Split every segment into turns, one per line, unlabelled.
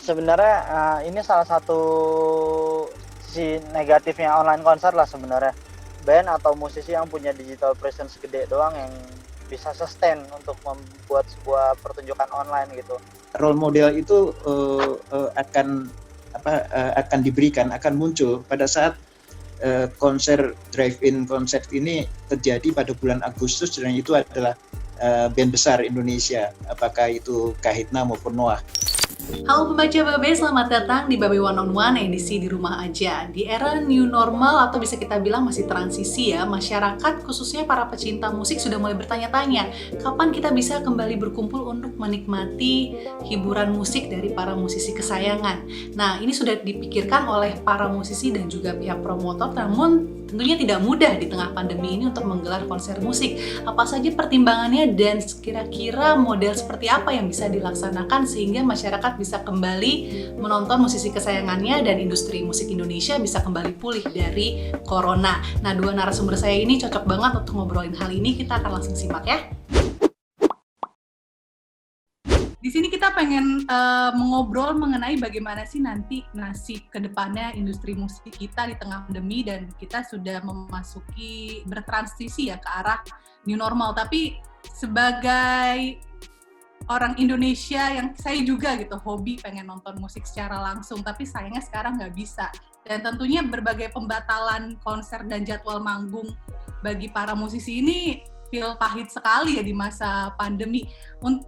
Sebenarnya ini salah satu sisi negatifnya online konser lah sebenarnya. Band atau musisi yang punya digital presence gede doang yang bisa sustain untuk membuat sebuah pertunjukan online gitu.
Role model itu akan diberikan, akan muncul pada saat konser drive-in konser ini terjadi pada bulan Agustus, dan itu adalah band besar Indonesia, apakah itu Kahitna maupun Noah.
Halo pembaca Babe, selamat datang di Babe One on One edisi di rumah aja. Di era new normal atau bisa kita bilang masih transisi ya, masyarakat khususnya para pecinta musik sudah mulai bertanya-tanya kapan kita bisa kembali berkumpul untuk menikmati hiburan musik dari para musisi kesayangan. Nah, ini sudah dipikirkan oleh para musisi dan juga pihak promotor, namun tentunya tidak mudah di tengah pandemi ini untuk menggelar konser musik. Apa saja pertimbangannya dan kira-kira model seperti apa yang bisa dilaksanakan sehingga masyarakat bisa kembali menonton musisi kesayangannya dan industri musik Indonesia bisa kembali pulih dari corona. Nah, dua narasumber saya ini cocok banget untuk ngobrolin hal ini. Kita akan langsung simak ya. Di sini kita pengen mengobrol mengenai bagaimana sih nanti nasib kedepannya industri musik kita di tengah pandemi, dan kita sudah memasuki bertransisi ya ke arah new normal. Tapi sebagai orang Indonesia yang saya juga gitu hobi pengen nonton musik secara langsung, tapi sayangnya sekarang nggak bisa. Dan tentunya berbagai pembatalan konser dan jadwal manggung bagi para musisi ini pil pahit sekali ya di masa pandemi.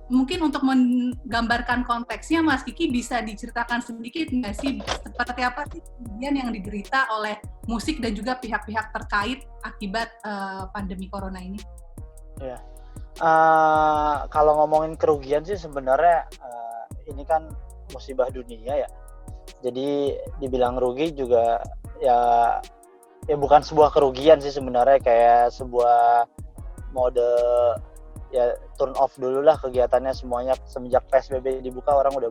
Mungkin untuk menggambarkan konteksnya, Mas Kiki bisa diceritakan sedikit nggak sih seperti apa sih kemudian yang diderita oleh musik dan juga pihak-pihak terkait akibat pandemi corona ini?
Ya, kalau ngomongin kerugian sih sebenarnya ini kan musibah dunia ya. Jadi dibilang rugi juga ya bukan sebuah kerugian sih sebenarnya, kayak sebuah mode ya turn off dulu lah kegiatannya semuanya. Semenjak PSBB dibuka, orang udah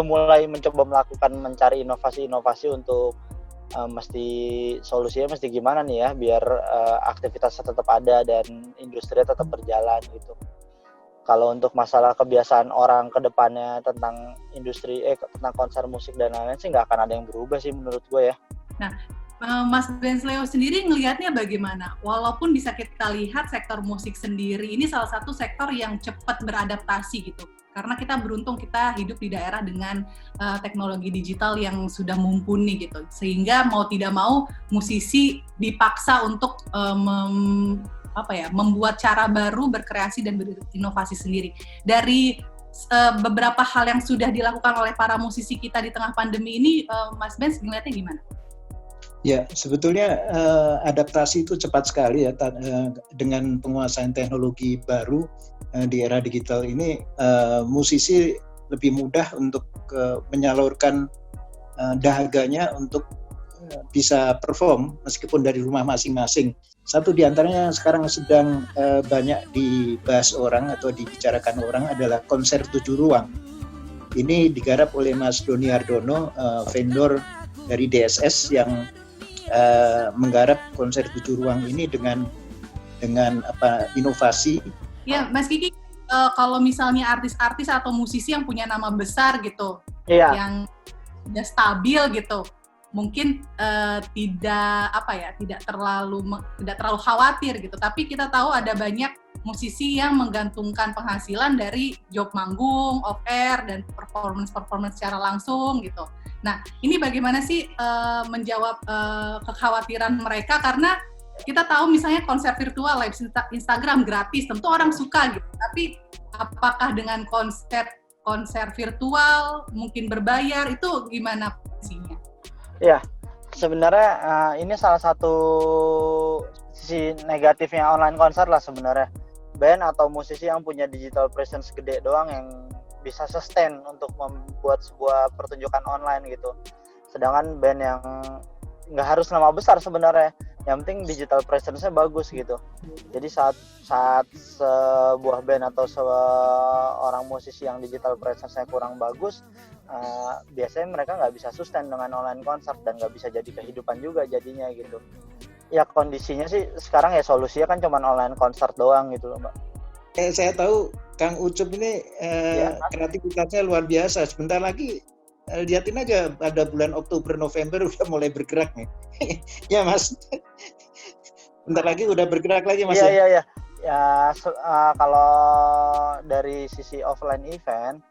mulai mencoba mencari inovasi untuk solusinya mesti gimana nih ya biar aktivitasnya tetap ada dan industri tetap berjalan gitu. Kalau untuk masalah kebiasaan orang ke depannya tentang industri tentang konser musik dan lain-lain sih nggak akan ada yang berubah sih menurut gue ya.
Nah, Mas Bensleo sendiri ngelihatnya bagaimana? Walaupun bisa kita lihat sektor musik sendiri ini salah satu sektor yang cepat beradaptasi gitu. Karena kita beruntung kita hidup di daerah dengan teknologi digital yang sudah mumpuni gitu. Sehingga mau tidak mau musisi dipaksa untuk membuat cara baru, berkreasi dan berinovasi sendiri. Dari beberapa hal yang sudah dilakukan oleh para musisi kita di tengah pandemi ini, Mas Bens ngelihatnya gimana?
Ya, sebetulnya adaptasi itu cepat sekali ya dengan penguasaan teknologi baru di era digital ini. Musisi lebih mudah untuk menyalurkan dahaganya untuk bisa perform meskipun dari rumah masing-masing. Satu di antaranya sekarang sedang banyak dibahas orang atau dibicarakan orang adalah konser 7 ruang. Ini digarap oleh Mas Doni Hardono, vendor dari DSS yang menggarap konser 7 ruang ini dengan inovasi.
Ya, Mas Kiki, kalau misalnya artis-artis atau musisi yang punya nama besar gitu, yang sudah stabil gitu, mungkin tidak terlalu khawatir gitu. Tapi kita tahu ada banyak musisi yang menggantungkan penghasilan dari job manggung, off air, dan performance secara langsung gitu. Nah, ini bagaimana sih menjawab kekhawatiran mereka, karena kita tahu misalnya konser virtual, live Instagram gratis, tentu orang suka gitu. Tapi apakah dengan konser virtual mungkin berbayar, itu gimana posisinya?
Ya, sebenarnya ini salah satu sisi negatifnya online konser lah sebenarnya. Band atau musisi yang punya digital presence gede doang yang bisa sustain untuk membuat sebuah pertunjukan online gitu. Sedangkan band yang nggak harus nama besar sebenarnya, yang penting digital presence-nya bagus gitu. Jadi saat sebuah band atau seorang musisi yang digital presence-nya kurang bagus, biasanya mereka nggak bisa sustain dengan online konser dan nggak bisa jadi kehidupan juga jadinya gitu. Ya kondisinya sih sekarang ya solusinya kan cuma online konser doang gitu loh, Mbak.
Saya tahu Kang Ucup ini kreativitasnya luar biasa. Sebentar lagi lihatin aja pada bulan Oktober November udah mulai bergerak nih. Ya Mas. Bentar lagi udah bergerak lagi Mas.
Iya. Ya kalau dari sisi offline event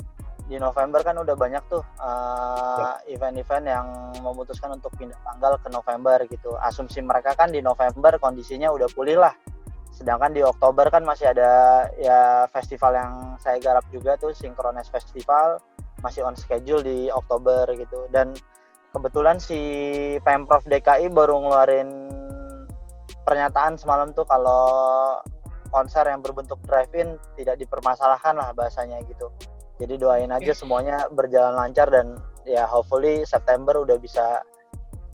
di November kan udah banyak tuh event-event yang memutuskan untuk pindah tanggal ke November gitu. Asumsi mereka kan di November kondisinya udah pulih lah. Sedangkan di Oktober kan masih ada ya festival yang saya garap juga tuh, Synchronize Festival, masih on schedule di Oktober gitu. Dan kebetulan si Pemprov DKI baru ngeluarin pernyataan semalam tuh kalau konser yang berbentuk drive-in tidak dipermasalahkan lah bahasanya gitu. Jadi doain aja semuanya berjalan lancar dan ya hopefully September udah bisa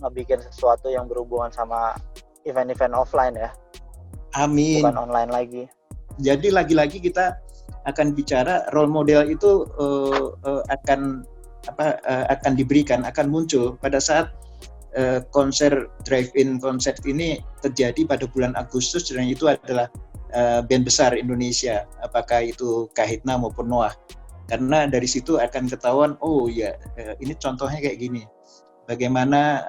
ngebikin sesuatu yang berhubungan sama event-event offline ya.
Amin.
Bukan online lagi.
Jadi lagi-lagi kita akan bicara role model itu akan diberikan, akan muncul pada saat konser drive-in konser ini terjadi pada bulan Agustus, dan itu adalah band besar Indonesia, apakah itu Kahitna maupun Noah. Karena dari situ akan ketahuan, oh ya ini contohnya kayak gini. Bagaimana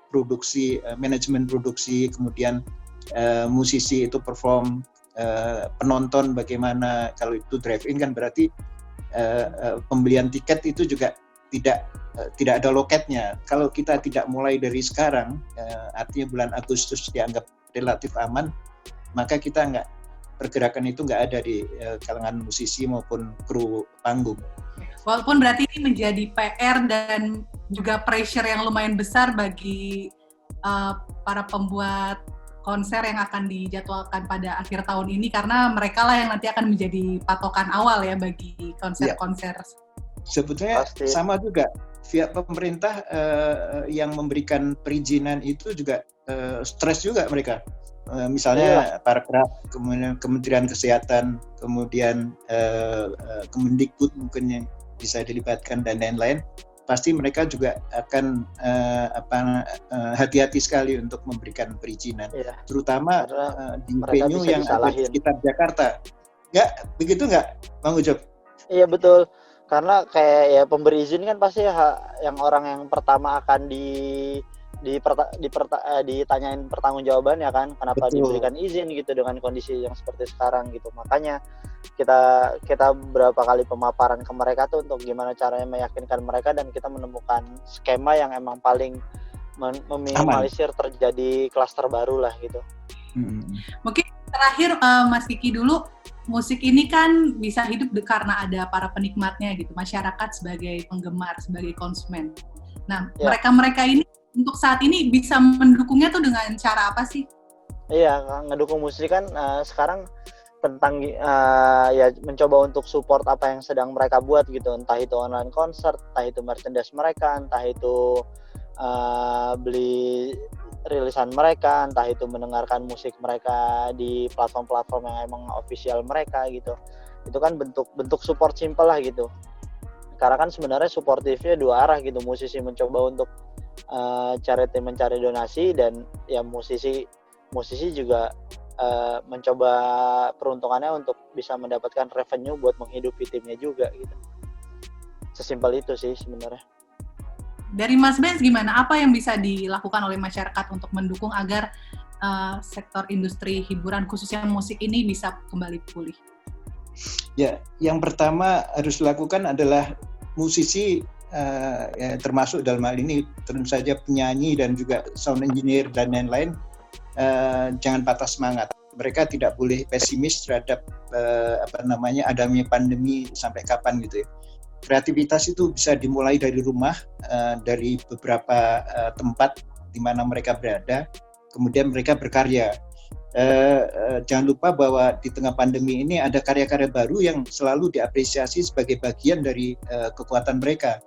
produksi, manajemen produksi, kemudian musisi itu perform, penonton bagaimana. Kalau itu drive-in kan berarti pembelian tiket itu juga tidak ada loketnya. Kalau kita tidak mulai dari sekarang, artinya bulan Agustus dianggap relatif aman, maka kita pergerakan itu nggak ada di kalangan musisi maupun kru panggung.
Walaupun berarti ini menjadi PR dan juga pressure yang lumayan besar bagi para pembuat konser yang akan dijadwalkan pada akhir tahun ini, karena mereka lah yang nanti akan menjadi patokan awal ya bagi konser-konser.
Sebetulnya pasti sama juga, pihak pemerintah yang memberikan perizinan itu juga stres juga mereka. Misalnya Parekraf, kemudian Kementerian Kesehatan, kemudian Kemendikbud mungkin yang bisa dilibatkan dan lain-lain, pasti mereka juga akan hati-hati sekali untuk memberikan perizinan, terutama di venue yang ada di sekitar Jakarta. Begitu nggak, Bang Ucup?
Iya betul, karena kayak ya pemberi izin kan pasti yang orang yang pertama akan ditanyain pertanggungjawaban ya kan, kenapa diberikan izin gitu dengan kondisi yang seperti sekarang gitu. Makanya kita berapa kali pemaparan ke mereka tuh untuk gimana caranya meyakinkan mereka, dan kita menemukan skema yang emang paling meminimalisir terjadi klaster baru lah gitu.
Mungkin terakhir Mas Kiki dulu, musik ini kan bisa hidup karena ada para penikmatnya gitu, masyarakat sebagai penggemar, sebagai konsumen. Nah, mereka-mereka ini untuk saat ini bisa mendukungnya tuh dengan cara apa sih?
Iya, ngedukung musik kan sekarang tentang ya mencoba untuk support apa yang sedang mereka buat gitu, entah itu online concert, entah itu merchandise mereka, entah itu beli rilisan mereka, entah itu mendengarkan musik mereka di platform-platform yang emang official mereka gitu. Itu kan bentuk support simple lah gitu. Karena kan sebenarnya suportifnya dua arah gitu, musisi mencoba untuk mencari donasi, dan ya musisi juga mencoba peruntungannya untuk bisa mendapatkan revenue buat menghidupi timnya juga gitu. Sesimpel itu sih sebenarnya.
Dari Mas Benz gimana? Apa yang bisa dilakukan oleh masyarakat untuk mendukung agar sektor industri hiburan khususnya musik ini bisa kembali pulih?
Ya, yang pertama harus dilakukan adalah musisi, ya, termasuk dalam hal ini tentu saja penyanyi dan juga sound engineer dan lain-lain, jangan patah semangat. Mereka tidak boleh pesimis terhadap adanya pandemi sampai kapan gitu ya. Kreativitas itu bisa dimulai dari rumah, dari beberapa tempat di mana mereka berada, kemudian mereka berkarya. Jangan lupa bahwa di tengah pandemi ini ada karya-karya baru yang selalu diapresiasi sebagai bagian dari kekuatan mereka.